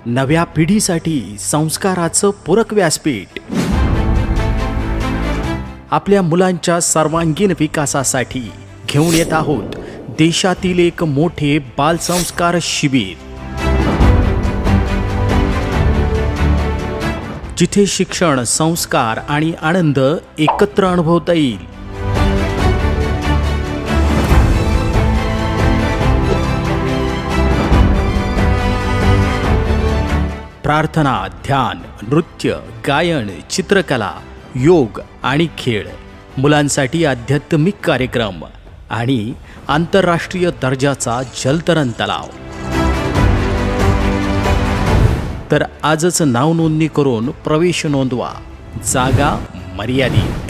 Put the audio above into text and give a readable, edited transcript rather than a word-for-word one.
नव्या पिढीसाठी संस्काराचं पूरक व्यासपीठ। आपल्या मुलांच्या सर्वांगीण विकासासाठी घेऊन येत आहोत देशातील एक मोठे बालसंस्कार शिबिर, जिथे शिक्षण, संस्कार आणि आनंद एकत्र अनुभवता येईल। प्रार्थना, ध्यान, नृत्य, गायन, चित्रकला, योग आणि खेळ, मुलांसाठी आध्यात्मिक कार्यक्रम आणि आंतरराष्ट्रीय दर्जाचा जलतरण तलाव। तर आजच नाव नोंदणी करून प्रवेश नोंदवा। जागा मर्यादित।